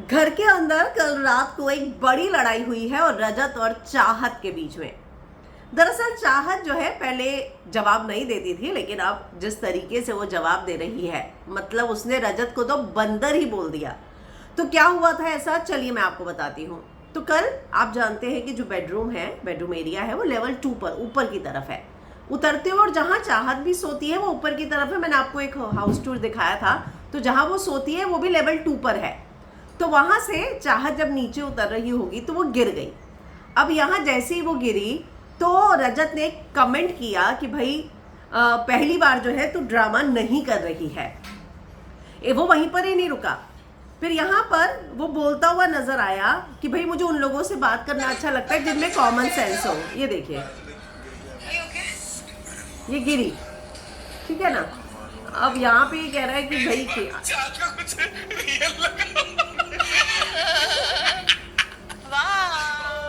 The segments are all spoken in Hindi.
घर के अंदर कल रात को एक बड़ी लड़ाई हुई है और रजत और चाहत के बीच में। दरअसल चाहत जो है पहले जवाब नहीं देती थी, लेकिन अब जिस तरीके से वो जवाब दे रही है, मतलब उसने रजत को तो बंदर ही बोल दिया। तो क्या हुआ था ऐसा, चलिए मैं आपको बताती हूँ। तो कल आप जानते हैं कि जो बेडरूम है, बेडरूम एरिया है, वो लेवल 2 पर ऊपर की तरफ है। उतरते हो और जहाँ चाहत भी सोती है वो ऊपर की तरफ है। मैंने आपको एक हाउस टूर दिखाया था, तो जहाँ वो सोती है वो भी लेवल 2 पर है। तो वहाँ से चाहत जब नीचे उतर रही होगी तो वो गिर गई। अब यहाँ जैसे ही वो गिरी तो रजत ने कमेंट किया कि भाई पहली बार जो है तू ड्रामा नहीं कर रही है। वो वहीं पर ही नहीं रुका, फिर यहाँ पर वो बोलता हुआ नजर आया कि भाई मुझे उन लोगों से बात करना अच्छा लगता है जिनमें कॉमन सेंस हो। ये देखिए, ये गिरी, ठीक है ना। अब यहाँ पे ये कह रहा है कि भाई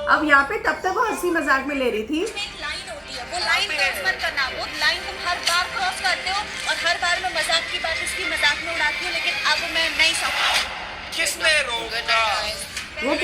अब यहाँ पे तब तक वो हंसी मजाक में ले रही थी। एक लाइन होती है, वो लाइन क्रॉस मत करना। वो लाइन तुम हर बार क्रॉस करते हो और हर बार मैं मजाक की बात इसकी मजाक में उड़ाती हूँ, लेकिन अब मैं नहीं समझ। किसने रोका? वो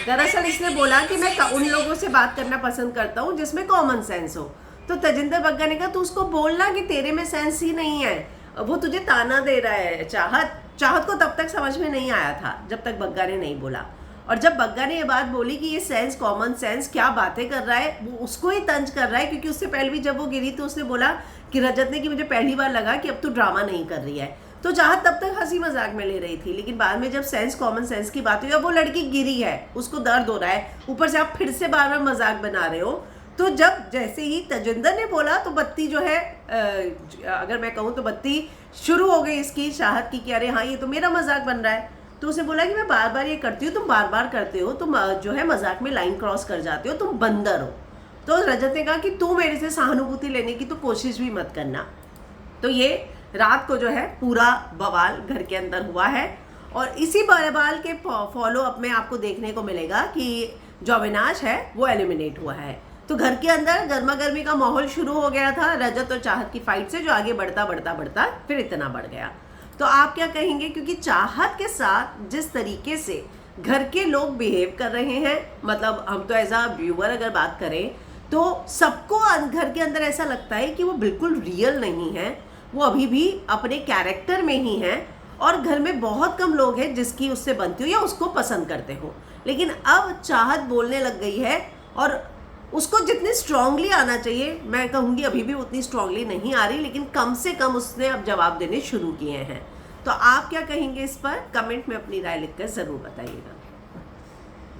दरअसल इसने बोला कि मैं उन लोगों से बात करना पसंद करता हूँ जिसमें कॉमन सेंस हो। तो तजिंदर बग्गा ने कहा तू उसको बोलना कि तेरे में सेंस ही नहीं है, वो तुझे ताना दे रहा है। चाहत को तब तक समझ में नहीं आया था जब तक बग्गा ने नहीं बोला। और जब बग्गा ने ये बात बोली कि ये सेंस, कॉमन सेंस क्या बातें कर रहा है, वो उसको ही तंज कर रहा है। क्योंकि उससे पहले भी जब वो गिरी तो उसने बोला कि रजत ने कि मुझे पहली बार लगा कि अब तू ड्रामा नहीं कर रही है। तो चाहत तब तक हंसी मजाक में ले रही थी, लेकिन बाद में जब सेंस, कॉमन सेंस की बात हुई, अब वो लड़की गिरी है, उसको दर्द हो रहा है, ऊपर से आप फिर से बार बार मजाक बना रहे हो। तो जब जैसे ही तजिंदर ने बोला तो बत्ती जो है, अगर मैं कहूँ तो बत्ती शुरू हो गई इसकी, चाहत की, कि अरे हाँ ये तो मेरा मजाक बन रहा है। तो उसे बोला कि मैं बार बार ये करती हूँ, तुम बार बार करते हो, तुम जो है मजाक में लाइन क्रॉस कर जाते हो, तुम बंदर हो। तो रजत ने कहा कि तू मेरे से सहानुभूति लेने की तो कोशिश भी मत करना। तो ये रात को जो है पूरा बवाल घर के अंदर हुआ है और इसी बवाल के फॉलो अप में आपको देखने को मिलेगा कि जो अविनाश है वो एलिमिनेट हुआ है। तो घर के अंदर गर्मा गर्मी का माहौल शुरू हो गया था रजत और चाहत की फाइट से, जो आगे बढ़ता बढ़ता बढ़ता फिर इतना बढ़ गया। तो आप क्या कहेंगे, क्योंकि चाहत के साथ जिस तरीके से घर के लोग बिहेव कर रहे हैं, मतलब हम तो एज अ व्यूअर अगर बात करें तो सबको घर के अंदर ऐसा लगता है कि वो बिल्कुल रियल नहीं है, वो अभी भी अपने कैरेक्टर में ही है। और घर में बहुत कम लोग हैं जिसकी उससे बनती हो या उसको पसंद करते हो। लेकिन अब चाहत बोलने लग गई है और उसको जितनी स्ट्रांगली आना चाहिए, मैं कहूँगी अभी भी उतनी स्ट्रांगली नहीं आ रही, लेकिन कम से कम उसने अब जवाब देने शुरू किए हैं। तो आप क्या कहेंगे इस पर, कमेंट में अपनी राय लिखकर ज़रूर बताइएगा।